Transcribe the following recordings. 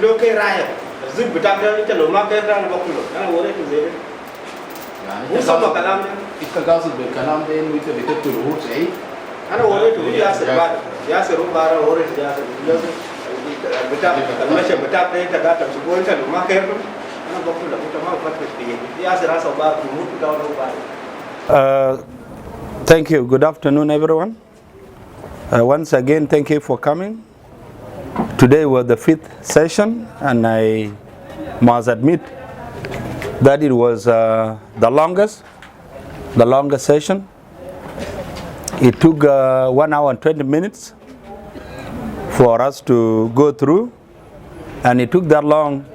look right. Zip but after the market and walk. And what is it? Some of Kalam. If the gas will Kalam, then we can get to the roots, eh? I don't want to just about Yasser or it just but up later that I'm going to market. And walk to the mouth with the Yasser as about to move down over. Thank you. Good afternoon, everyone. Once again, thank you for coming. Today was the 5th session, and I must admit that it was the longest session. It took 1 hour and 20 minutes for us to go through, and it took that long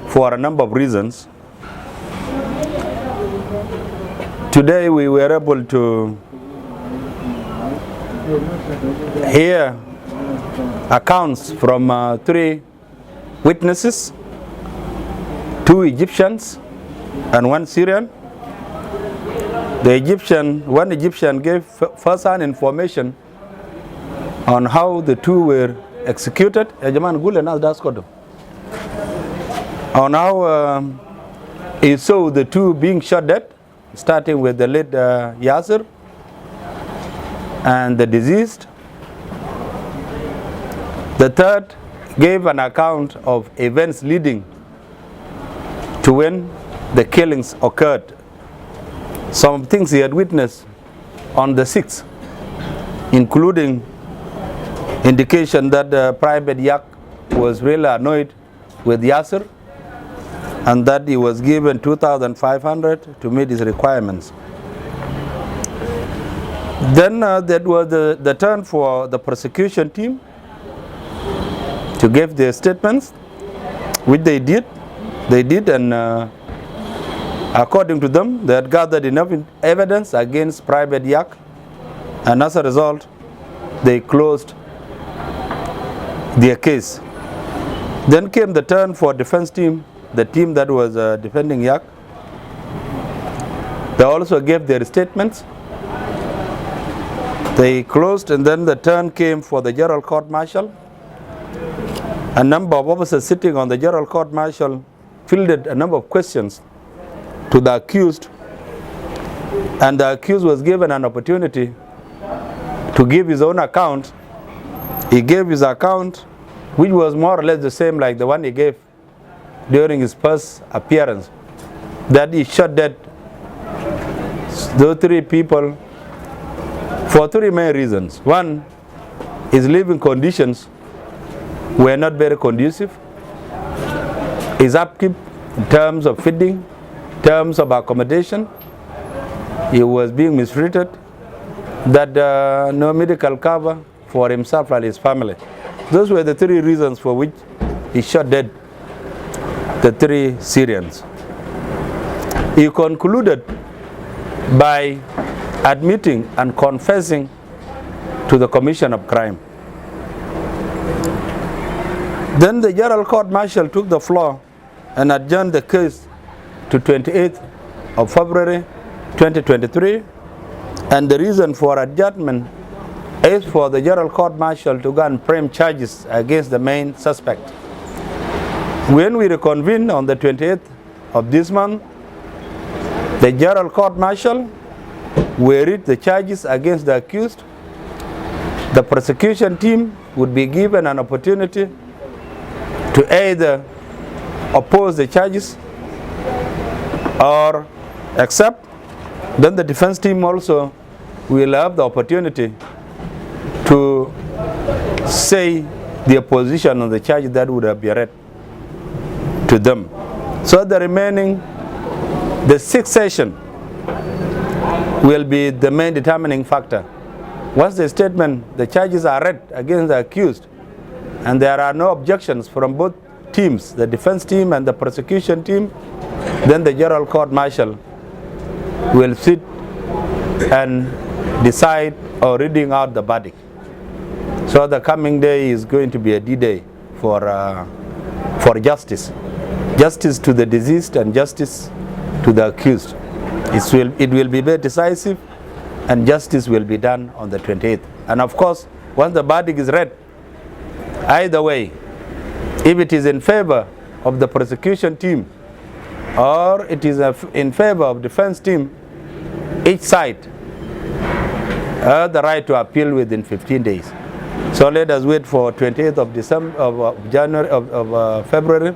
for a number of reasons. Today we were able to hear accounts from 3 witnesses, 2 Egyptians and 1 Syrian. One Egyptian gave first-hand information on how the 2 were executed. On how he saw the 2 being shot dead, starting with the late Yasser and the deceased. The third gave an account of events leading to when the killings occurred. Some things he had witnessed on the 6th, including indication that Private Yak was really annoyed with Yasser and that he was given 2,500 to meet his requirements. Then that was the turn for the prosecution team to give their statements, which they did. And according to them, they had gathered enough evidence against Private Yak, and as a result, they closed their case. Then came the turn for defense team, the team that was defending Yak. They also gave their statements. They closed, and then the turn came for the General Court Martial. A number of officers sitting on the General Court Martial fielded a number of questions to the accused, and the accused was given an opportunity to give his own account. He gave his account, which was more or less the same like the one he gave during his first appearance, that he shot dead those 3 people for 3 main reasons. One, his living conditions were not very conducive. His upkeep in terms of feeding, in terms of accommodation, he was being mistreated, that no medical cover for himself and his family. Those were the 3 reasons for which he shot dead the 3 Syrians. He concluded by admitting and confessing to the commission of crime. Then the General Court Martial took the floor and adjourned the case to 28th of February 2023, and the reason for adjournment is for the General Court Martial to go and frame charges against the main suspect. When we reconvened on the 28th of this month, the General Court Martial will read the charges against the accused. The prosecution team would be given an opportunity to either oppose the charges or accept. Then the defense team also will have the opportunity to say their position on the charge that would have been read to them. So the 6th session will be the main determining factor. Once the statement, the charges are read against the accused, and there are no objections from both teams, the defense team and the prosecution team, then the General Court Martial will sit and decide or reading out the verdict. So the coming day is going to be a D-day for justice. Justice to the deceased and justice to the accused. It will be very decisive, and justice will be done on the 28th. And of course, once the verdict is read, either way, If it is in favor of the prosecution team or it is in favor of defense team, each side has the right to appeal within 15 days. So let us wait for 28th of December of January of February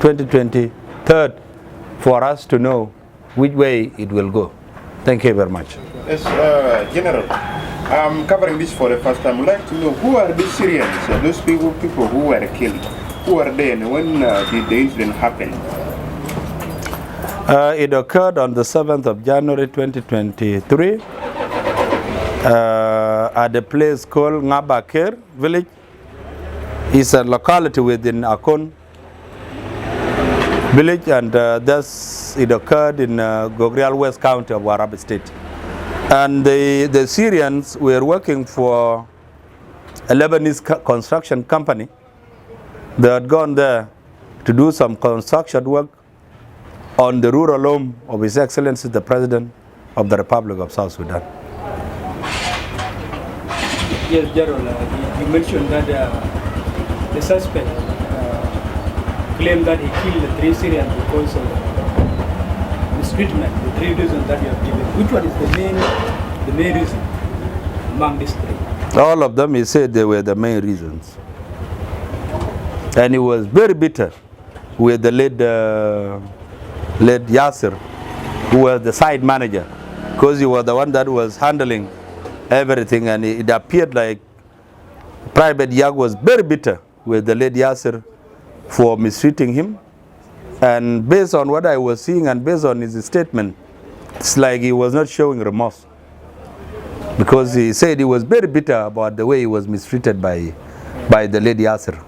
2023 for us to know which way it will go. Thank you very much. Yes, General, I'm covering this for the first time. I'd like to know who are these Syrians, those people who were killed? Who are they and when did the incident happen? It occurred on the 7th of January 2023 at a place called Ngabakir village. It's a locality within Akon village, and thus it occurred in Gogrial West County of Warab State. And the Syrians were working for a Lebanese construction company. They had gone there to do some construction work on the rural home of His Excellency the President of the Republic of South Sudan. Yes, General, you mentioned that the suspect claimed that he killed the 3 Syrians because of mistreatment, the 3 reasons that you have given. Which one is the main reason among these 3? All of them, he said they were the main reasons. And he was very bitter with the late Yasser, who was the site manager, because he was the one that was handling everything, and it appeared like Private Yak was very bitter with the late Yasser for mistreating him. And based on what I was seeing and based on his statement, it's like he was not showing remorse, because he said he was very bitter about the way he was mistreated by the late Yasser.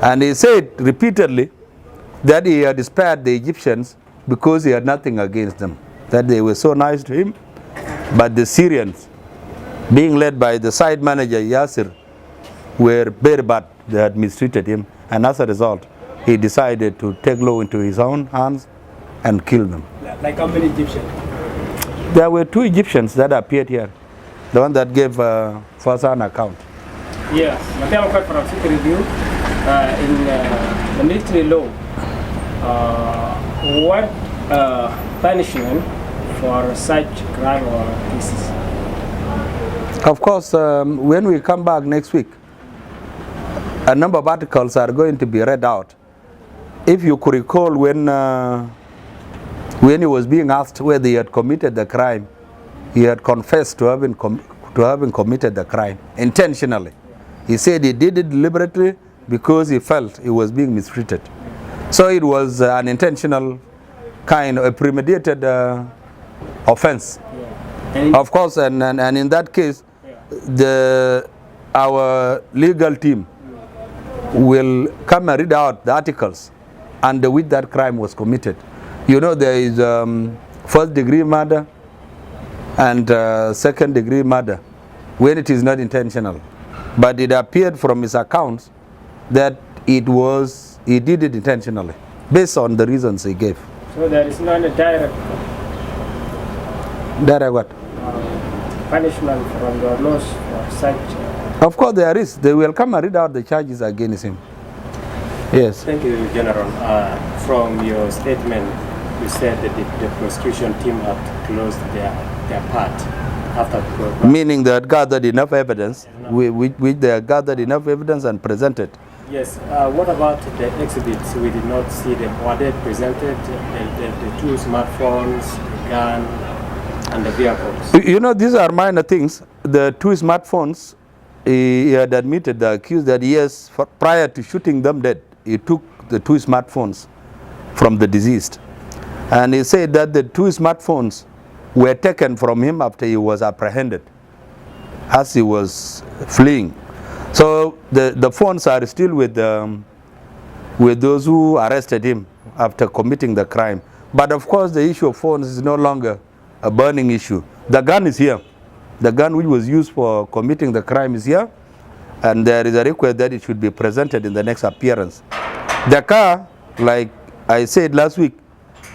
And he said repeatedly that he had spared the Egyptians because he had nothing against them, that they were so nice to him. But the Syrians, being led by the site manager Yasser, were very bad. They had mistreated him, and as a result, he decided to take law into his own hands and kill them. Like how many Egyptians? There were 2 Egyptians that appeared here, the one that gave first-hand account. Yeah, Mateo Court from City Review. In the military law, what punishment for such crime or cases? Of course, when we come back next week, a number of articles are going to be read out. If you could recall, when he was being asked whether he had committed the crime, he had confessed to having committed the crime intentionally. He said he did it deliberately because he felt he was being mistreated. So it was an intentional kind of a premeditated offense. Yeah. Of course, and in that case, our legal team will come and read out the articles under which that crime was committed. You know, there is first-degree murder and second-degree murder when it is not intentional. But it appeared from his accounts that he did it intentionally, based on the reasons he gave. So there is not a direct what? Punishment from the laws for such. Of course there is. They will come and read out the charges against him. Yes. Thank you, General. From your statement, you said that the prosecution team had closed their part after the program. Meaning they had gathered enough evidence, which they had gathered enough evidence and presented. Yes. What about the exhibits? We did not see them. Were they presented? The 2 smartphones, the gun, and the vehicles? You know, these are minor things. The 2 smartphones, he had admitted, the accused, that yes, prior to shooting them dead, he took the 2 smartphones from the deceased. And he said that the 2 smartphones were taken from him after he was apprehended, as he was fleeing. So the phones are still with those who arrested him after committing the crime. But of course, the issue of phones is no longer a burning issue. The gun is here. The gun which was used for committing the crime is here, and there is a request that it should be presented in the next appearance. The car, like I said last week,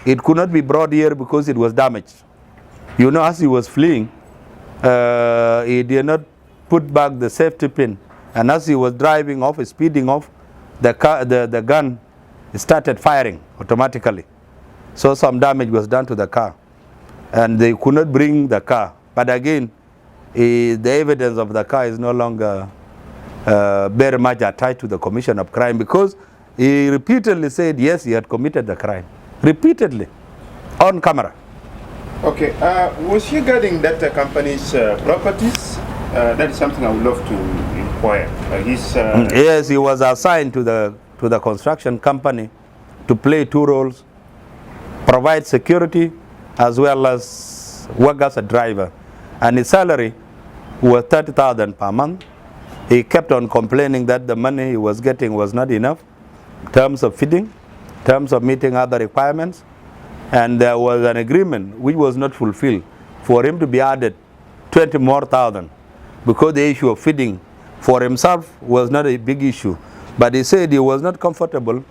it could not be brought here because it was damaged. You know, as he was fleeing, he did not put back the safety pin, and as he was driving off, speeding off, the gun started firing automatically. So some damage was done to the car. And they could not bring the car. But again, the evidence of the car is no longer very much attached to the commission of crime, because he repeatedly said, yes, he had committed the crime. Repeatedly, on camera. Okay, was he guarding that company's properties? That is something I would love to inquire. Yes, he was assigned to the construction company to play two roles: provide security as well as work as a driver. And his salary was 30,000 per month. He kept on complaining that the money he was getting was not enough in terms of feeding, in terms of meeting other requirements. And there was an agreement which was not fulfilled for him to be added 20 more thousand, because the issue of feeding for himself was not a big issue. But he said he was not comfortable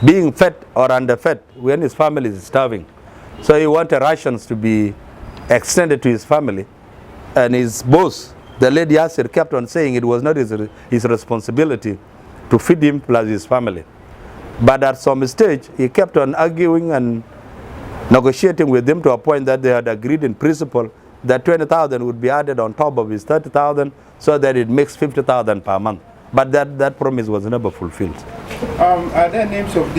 being fed or underfed when his family is starving. So he wanted rations to be extended to his family. And his boss, the late Yasser, kept on saying it was not his responsibility to feed him plus his family. But at some stage, he kept on arguing and negotiating with them to a point that they had agreed in principle that 20,000 would be added on top of his 30,000, so that it makes 50,000 per month. But that promise was never fulfilled. Are there names of these